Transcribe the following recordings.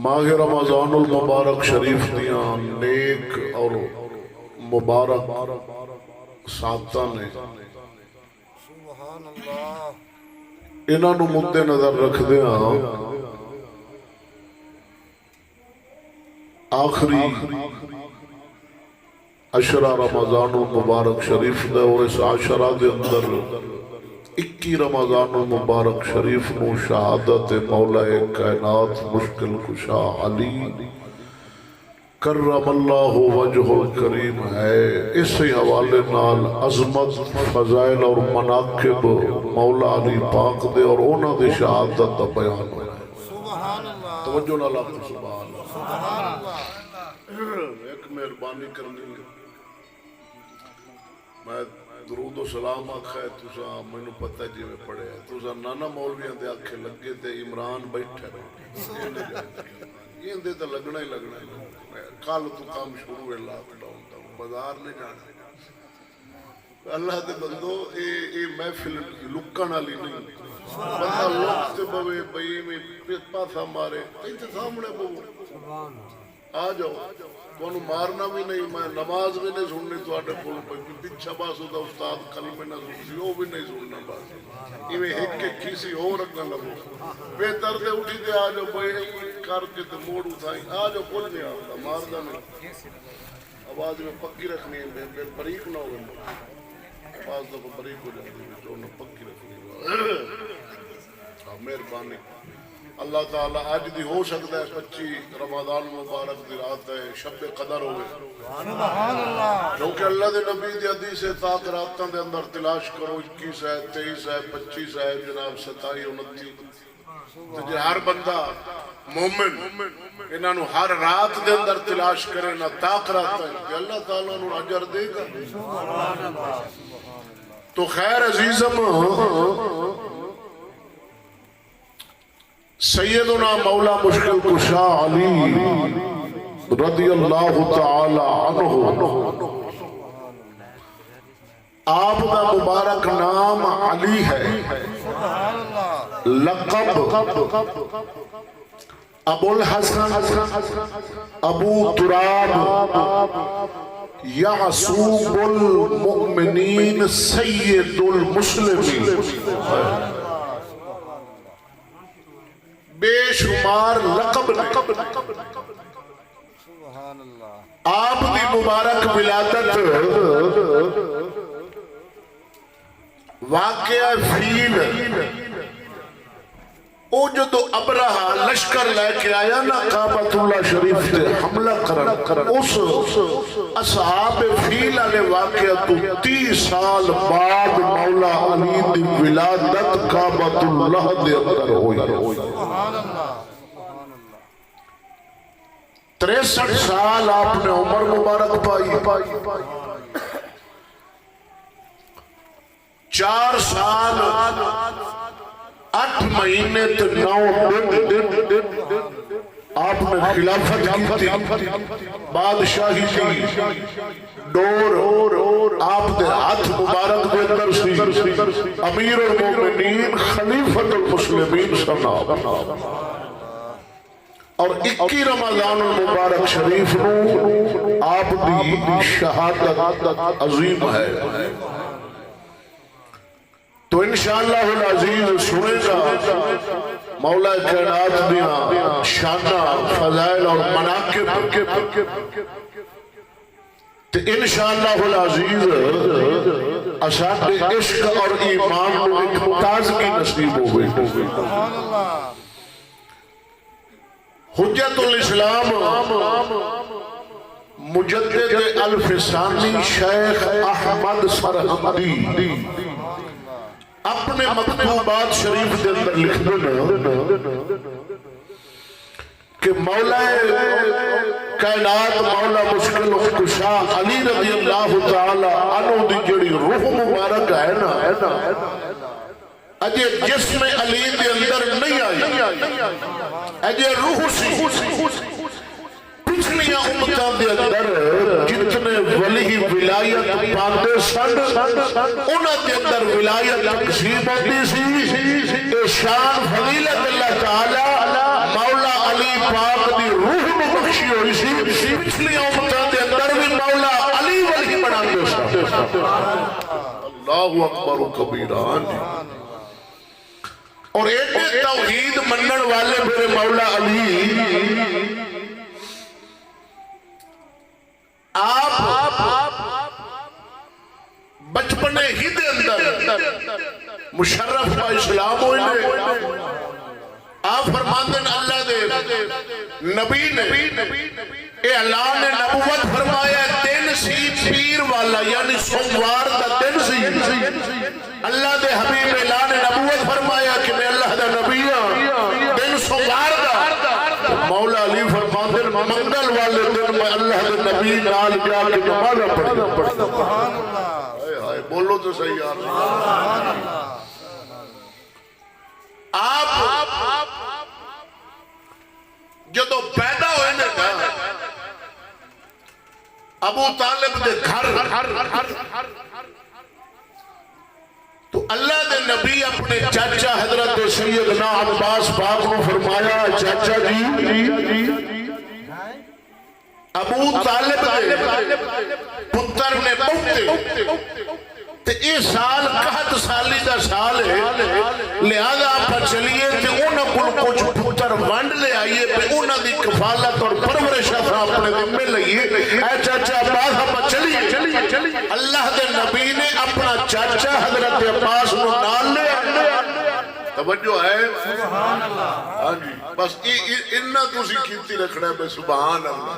ماہ رمضان المبارک شریف دیاں نیک اور مبارک ساعتاں نے انہاں نو مدے نظر رکھ دیاں آخری عشرہ رمضان المبارک شریف دے اور اس عشرہ دے اندر 21 رمضان المبارک شریف نو شہادت مولا کائنات مشکل کشا علی کرم اللہ وجہ الکریم ہے. اسی حوالے نال عظمت فضائل اور مناقب مولا علی پاک دے اور اونا دے شہادت دا بیان ہوا ہے. توجہ نال آپ سبحان اللہ. ایک مہربانی کرنی میں درود و سلام آکھا ہے تُسا مینوں پتہ جی میں پڑھے ہے تُسا نانا مولویاں دے آکھے لگے تے عمران بیٹھے یہ دے تے لگنا ہی لگنا ہے. کل تو کام شروع ہے لاک ڈاؤن دا بازار نہیں جانا. اللہ دے بندو اے محفل لکن والی نہیں. بندہ لوگ تے بوے بئی میں پاسا مارے تے سامنے بو آ جاؤ تمہیں مارنا بھی نہیں میں نماز بھی نہیں سننی تواڈے کول پیچھے بس دا استاد کلمے نہ سنسی وہ بھی نہیں سننا بس ایویں ایک ایک کسی اور رکھنا لگو بہتر تے اٹھی تے آ جاؤ بھائی کر کے تے موڑ اٹھائی آ جاؤ کچھ نہیں آتا مارنا نہیں. آواز میں پکی رکھنی ہے بریک نہ ہوئے آواز دفعہ بریک ہو جاتی ہے جو نہ پکی رکھنی ہے. مہربانی اللہ تعالیٰ آج دی ہو سکتا ہے 25 رمضان مبارک دی رات ہے شب قدر ہوئے کیونکہ اللہ دے نبی دی حدیث ہے تاک راتاں دے اندر تلاش کرو 21 ہے 23 ہے 25 ہے جناب 27 29 جی ہر بندہ مومن انہاں نو ہر رات دے اندر تلاش کرے نہ تاک رات ہے کہ اللہ تعالیٰ نو اجر دے گا. تو خیر عزیزم سیدنا مولا مشکل کشا علی رضی اللہ تعالی عنہ آپ کا مبارک نام علی ہے لقب ابو الحسن ابو تراب یعصوب المؤمنین سید المسلمین بے شمار لقب آپ دی مبارک ولادت واقعہ فیل او جدو ابرہا لشکر لے کے آیا نا کعبۃ اللہ شریف تے حملہ کرن اس اصحاب فیل علیہ واقعہ تو 30 سال بعد مولا علی دی ولادت کعبۃ اللہ دے اندر ہوئی. 63 سال آپ نے عمر مبارک پائی 4 سال 8 مہینے تے 9 دن آپ نے خلافت کی بادشاہی کی ڈور آپ دے ہاتھ مبارک دے اندر سی امیر المومنین خلیفۃ المسلمین سنا اور 21 رمضان المبارک شریف نو آپ دی شہادت عظیم ہے. تو انشاءاللہ العزیز سنے گا مولا کائنات دیاں شانہ فضائل اور مناقب تو انشاءاللہ العزیز اساتے عشق اور ایمان کو ایک تازگی نصیب ہوئے. حجت الاسلام مجدد الفسانی شیخ احمد سرحمدی اپنے مکتوبات شریف دے اندر لکھ دینا کہ مولا کائنات مولا مشکل کشا علی رضی اللہ تعالی عنہ دی جڑی روح مبارک ہے نا اجے جسم علی دے اندر نہیں آئی اجے روح سی. پچھلیاں امتاں دے اندر جتنے ولی ولایت پاندے سن انہاں دے اندر ولایت تقسیم ہوتی سی. شان فضیلت اللہ تعالی مولا علی پاک دی روح نو بخشی ہوئی سی پچھلی امتاں دے اندر بھی مولا علی ولی بنا دے اللہ اکبر کبیران اور ایک توحید منن والے میرے مولا علی آپ بچپنے ہی دے اندر مشرف کا اسلام ہوئے آپ فرماندن اللہ دے نبی نے اعلان نبوت فرمایا دن سی پیر والا یعنی سوموار دا دن سی اللہ دے حبیب اعلان نبوت فرمایا کہ میں اللہ دا نبی ہوں دن سوموار دا مولا علی فرماندن منگل والے دن میں اللہ دے نبی نال جا کے نماز پڑھتا بولو تو صحیح یار آپ جدو پیدا ہوئے نا ابو طالب دے گھر تو اللہ دے نبی اپنے چاچا حضرت سیدنا عباس پاک کو فرمایا چاچا جی ابو طالب دے پتر نے پوتے تے یہ سال 61 سالی دا سال ہے لہذا آپ چلیے تے انہاں کل کچھ پتر ونڈ لے آئیے پہ انہاں دی کفالت اور پرورش اپنے دن میں لئیے اے چاچا عباس آپ چلیے اللہ دے نبی نے اپنا چاچا حضرت عباس کو نال لے توجہ ہے سبحان اللہ بس انہاں تسی کیتی رکھنا ہے بے سبحان اللہ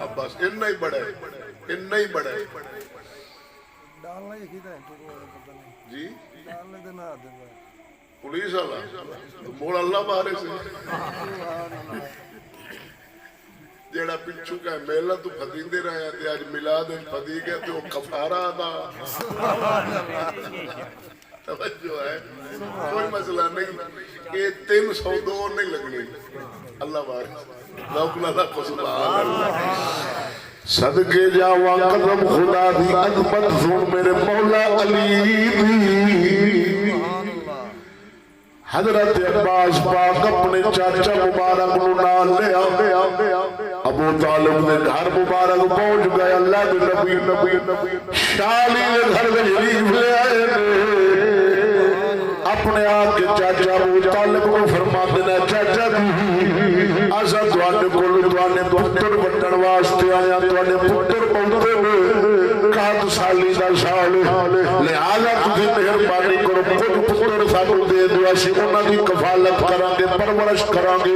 اب بس انہاں ہی بڑا ہے انہاں ہی بڑا ہے جی پولیس والا موڑ اللہ بارے سے جیڑا پچھو کا میلہ تو پھدین دے رہا ہے آج ملاد پھدی گیا تو کفارہ آدھا توجہ ہے کوئی مسئلہ نہیں یہ 302 نہیں لگنی اللہ بارے لوکل اللہ کو سبحان اللہ صدقے جاوا قدم خدا دی عظمت سن میرے مولا علی دی حضرت عباس پاک اپنے چاچا مبارک نو نال لے ابو طالب نے گھر مبارک پہنچ گئے اللہ کے نبی شالی نے گھر میں شریف لے آئے اپنے آپ کے چاچا ابو طالب کو فرما دینا چاچا دی آسا توانے کل توانے پتر بٹن واسطے آیا توانے پتر پہنچے میں کات سالی دا سال لہذا تجھے مہربانی کرو خود پتر سانو دے دیا سی انہاں دی کفالت کرانگے پرورش کرانگے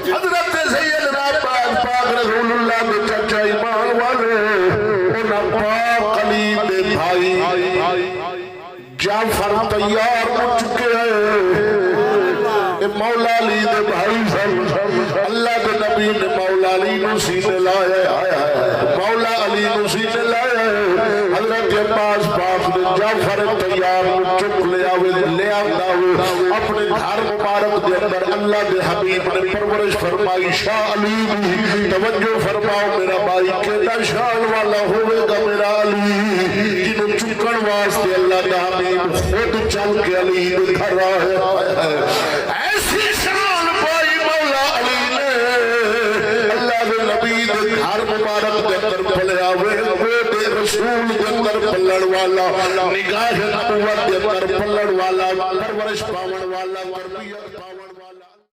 حضرت سیدنا پاک رسول اللہ دے چچا ایمان والے انہاں پاک علی دے بھائی جعفر تیار ہو چکے ہیں مولا علی دے بھائی اللہ دے نبی نے مولا علی نو سینے لایا مولا علی نو سینے لایا حضرت عباس پاک نے جعفر تیار چک لیا اپنے گھر مبارک دے اندر اللہ دے حبیب نے پرورش فرمائی شاہ علی توجہ فرماؤ میرا بھائی کیتا شان والا ہوئے گا میرا علی جنہوں چکن واسطے اللہ دے حبیب خود چل کے علی دے گھر رہا ہے ایسی شان پائی مولا علی نے اللہ دے نبی دے گھر مبارک دے اندر پھلے آوے دے رسول دے اندر پلڑ والا نگاہ نبوت دے اندر پلڑ والا پرورش پاؤ